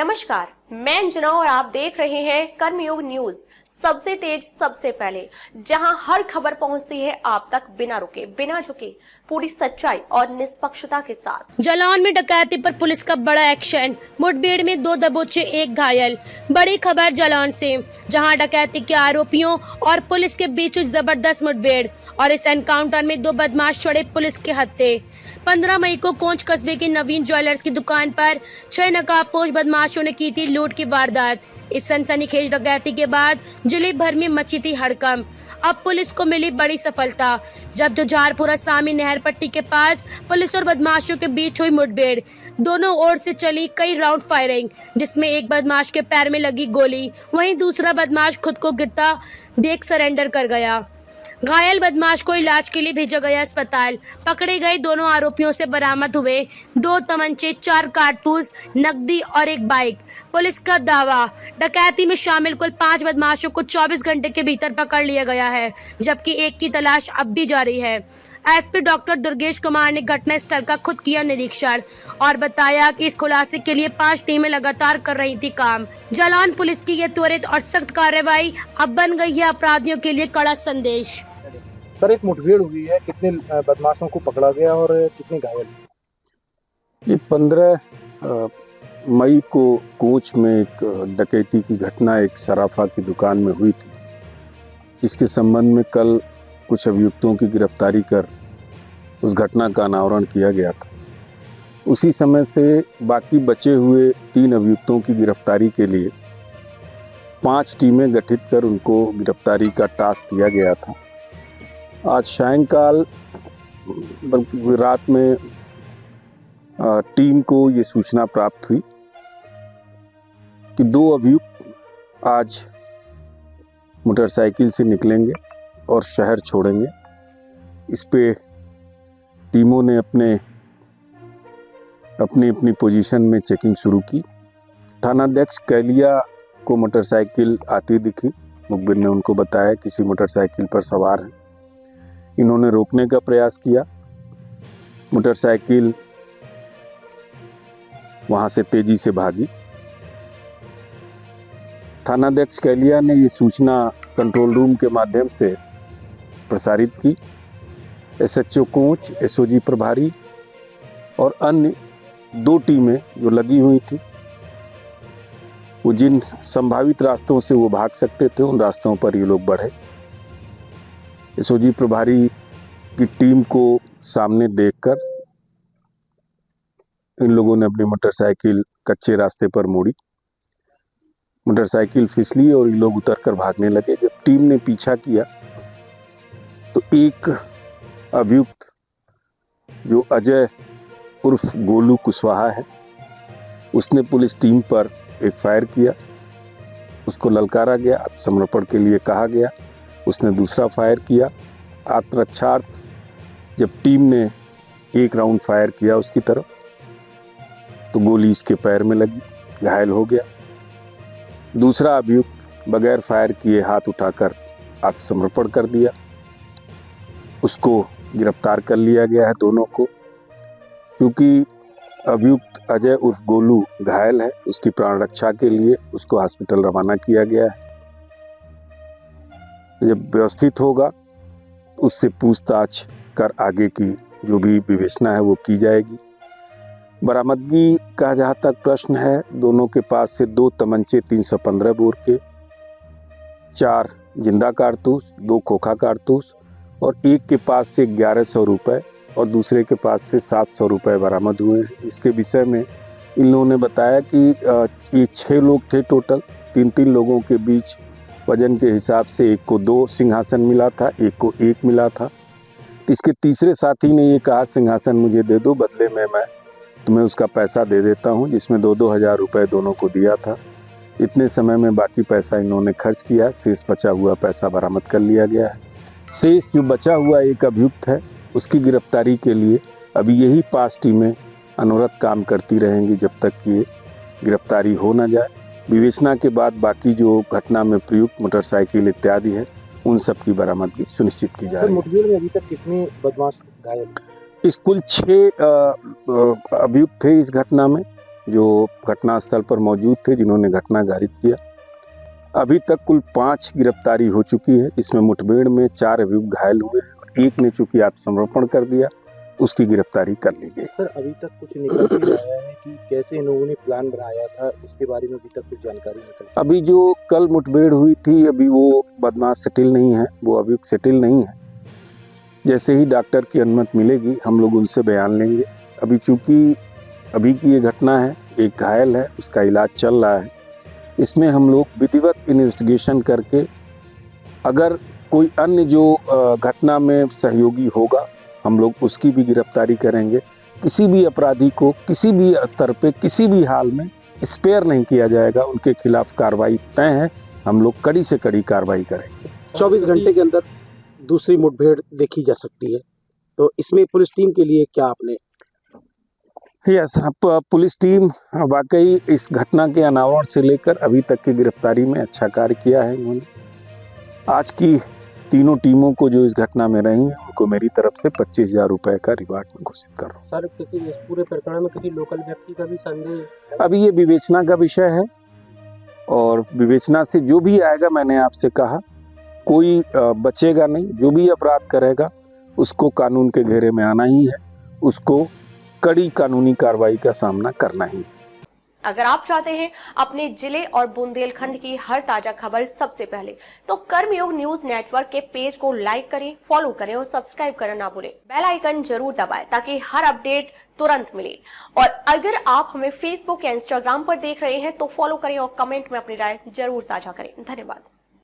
नमस्कार, मैं अंजना और आप देख रहे हैं कर्मयोग न्यूज। सबसे तेज सबसे पहले, जहां हर खबर पहुंचती है आप तक बिना रुके बिना झुके, पूरी सच्चाई और निष्पक्षता के साथ। जालौन में डकैती पर पुलिस का बड़ा एक्शन। मुठभेड़ में 2 दबोचे 1 घायल। बड़ी खबर जालौन से, जहां डकैती के आरोपियों और पुलिस के बीच हुई जबरदस्त मुठभेड़ और इस एनकाउंटर में 2 बदमाश चढ़े पुलिस के हत्थे। 15 मई को कोंच कस्बे की नवीन ज्वेलर्स की दुकान पर 6 नकाबपोश बदमाशों ने की थी लूट की वारदात। इस सनसनीखेज डकैती के बाद जिले भर में मची थी हड़कंप। अब पुलिस को मिली बड़ी सफलता, जब जुझारपुरा सामी नहर पट्टी के पास पुलिस और बदमाशों के बीच हुई मुठभेड़। दोनों ओर से चली कई राउंड फायरिंग, जिसमें एक बदमाश के पैर में लगी गोली, वहीं दूसरा बदमाश खुद को गिरता देख सरेंडर कर गया। घायल बदमाश को इलाज के लिए भेजा गया अस्पताल। पकड़े गए दोनों आरोपियों से बरामद हुए 2 तमंचे, 4 कारतूस, नकदी और 1 बाइक। पुलिस का दावा, डकैती में शामिल कुल 5 बदमाशों को 24 घंटे के भीतर पकड़ लिया गया है, जबकि एक की तलाश अब भी जारी है। एसपी डॉक्टर दुर्गेश कुमार ने घटनास्थल का खुद किया निरीक्षण और बताया कि इस खुलासे के लिए 5 टीमें लगातार कर रही थी काम। जालौन पुलिस की यह त्वरित और सख्त कार्रवाई अब बन गई है अपराधियों के लिए कड़ा संदेश। सर, एक मुठभेड़ हुई है, कितने बदमाशों को पकड़ा गया और कितने घायल? ये 15 मई को कोच में एक डकैती की घटना एक सराफा की दुकान में हुई थी। इसके संबंध में कल कुछ अभियुक्तों की गिरफ्तारी कर उस घटना का अनावरण किया गया था। उसी समय से बाकी बचे हुए 3 अभियुक्तों की गिरफ्तारी के लिए 5 टीमें गठित कर उनको गिरफ्तारी का टास्क दिया गया था। आज सायंकाल बल्कि रात में टीम को ये सूचना प्राप्त हुई कि 2 अभियुक्त आज मोटरसाइकिल से निकलेंगे और शहर छोड़ेंगे। इस पे टीमों ने अपनी पोजीशन में चेकिंग शुरू की। थानाध्यक्ष कैलिया को मोटरसाइकिल आती दिखी। मुखबिर ने उनको बताया किसी मोटरसाइकिल पर सवार है। इन्होंने रोकने का प्रयास किया। मोटरसाइकिल वहां से तेजी से भागी। थानाध्यक्ष कैलिया ने ये सूचना कंट्रोल रूम के माध्यम से प्रसारित की। एसएचओ कोंच, एसओजी प्रभारी और अन्य 2 टीमें जो लगी हुई थी, वो जिन संभावित रास्तों से वो भाग सकते थे उन रास्तों पर ये लोग बढ़े। एसओजी प्रभारी की टीम को सामने देखकर इन लोगों ने अपनी मोटरसाइकिल कच्चे रास्ते पर मोड़ी। मोटरसाइकिल फिसली और ये लोग उतरकर भागने लगे। जब टीम ने पीछा किया तो एक अभियुक्त जो अजय उर्फ गोलू कुशवाहा है, उसने पुलिस टीम पर एक फायर किया। उसको ललकारा गया, समर्पण के लिए कहा गया। उसने दूसरा फायर किया। आत्मरक्षार्थ जब टीम ने 1 राउंड फायर किया उसकी तरफ, तो गोली इसके पैर में लगी, घायल हो गया। दूसरा अभियुक्त बगैर फायर किए हाथ उठाकर आत्मसमर्पण कर दिया। उसको गिरफ्तार कर लिया गया है दोनों को। क्योंकि अभियुक्त अजय उर्फ गोलू घायल है, उसकी प्राण रक्षा के लिए उसको हॉस्पिटल रवाना किया गया है। जब व्यवस्थित होगा उससे पूछताछ कर आगे की जो भी विवेचना है वो की जाएगी। बरामदगी का जहाँ तक प्रश्न है, दोनों के पास से 2 तमंचे 315 बोर के, 4 जिंदा कारतूस, 2 खोखा कारतूस और एक के पास से 1100 रुपये और दूसरे के पास से 700 रुपये बरामद हुए हैं। इसके विषय में इन लोगों ने बताया कि ये 6 लोग थे टोटल। 3 लोगों के बीच वजन के हिसाब से एक को 2 सिंहासन मिला था, एक को 1 मिला था। इसके तीसरे साथी ने ये कहा सिंहासन मुझे दे दो, बदले में मैं तुम्हें उसका पैसा दे देता हूँ, जिसमें 2-2 हज़ार रुपये दोनों को दिया था। इतने समय में बाकी पैसा इन्होंने खर्च किया। शेष बचा हुआ पैसा बरामद कर लिया गया है। शेष जो बचा हुआ एक अभियुक्त है, उसकी गिरफ्तारी के लिए अभी यही 5 टीमें अनवरत काम करती रहेंगी जब तक कि ये गिरफ्तारी हो न जाए। विवेचना के बाद बाकी जो घटना में प्रयुक्त मोटरसाइकिल इत्यादि है उन सब की बरामदगी सुनिश्चित की जा रही है। मुठभेड़ में अभी तक कितने बदमाश घायल? इस कुल 6 अभियुक्त थे इस घटना में। जो घटनास्थल पर मौजूद थे, जिन्होंने घटना घारित किया। अभी तक कुल 5 गिरफ्तारी हो चुकी है। इसमें मुठभेड़ में 4 अभियुक्त घायल हुए हैं और एक ने चूंकि आत्मसमर्पण कर दिया, उसकी गिरफ्तारी कर ली गई। सर, अभी तक कुछ निकल नहीं आया है कि कैसे इन लोगों ने प्लान बनाया था, इसके बारे में अभी तक कुछ जानकारी निकल। अभी जो कल मुठभेड़ हुई थी, अभी वो बदमाश सेटिल नहीं है, वो अभियुक्त सेटिल नहीं है। जैसे ही डॉक्टर की अनुमति मिलेगी हम लोग उनसे बयान लेंगे। अभी चूंकि अभी की ये घटना है, एक घायल है, उसका इलाज चल रहा है। इसमें हम लोग विधिवत इन्वेस्टिगेशन करके अगर कोई अन्य जो घटना में सहयोगी होगा, हम लोग उसकी भी गिरफ्तारी करेंगे। किसी भी अपराधी को किसी भी स्तर पे किसी भी हाल में स्पेयर नहीं किया जाएगा। उनके खिलाफ कार्रवाई तय है, हम लोग कड़ी से कड़ी कार्रवाई करेंगे। 24 घंटे के अंदर दूसरी मुठभेड़ देखी जा सकती है, तो इसमें पुलिस टीम के लिए क्या आपने? यस, पुलिस टीम वाकई इस घटना के अनावरण से लेकर अभी तक की गिरफ्तारी में अच्छा कार्य किया है इन्होंने। आज की तीनों टीमों को जो इस घटना में रही हैं, उनको मेरी तरफ से 25,000 रुपए का रिवार्ड में घोषित कर रहा हूँ। सर, किसी इस पूरे प्रकरण में किसी लोकल व्यक्ति का भी संदेह? अभी ये विवेचना का विषय है और विवेचना से जो भी आएगा, मैंने आपसे कहा, कोई बचेगा नहीं। जो भी अपराध करेगा उसको कानून के घेरे में आना ही है, उसको कड़ी कानूनी कार्रवाई का सामना करना ही है। अगर आप चाहते हैं अपने जिले और बुंदेलखंड की हर ताजा खबर सबसे पहले, तो कर्मयोग न्यूज नेटवर्क के पेज को लाइक करें, फॉलो करें और सब्सक्राइब करना ना भूलें। बेल आइकन जरूर दबाएं ताकि हर अपडेट तुरंत मिले। और अगर आप हमें फेसबुक या इंस्टाग्राम पर देख रहे हैं तो फॉलो करें और कमेंट में अपनी राय जरूर साझा करें। धन्यवाद।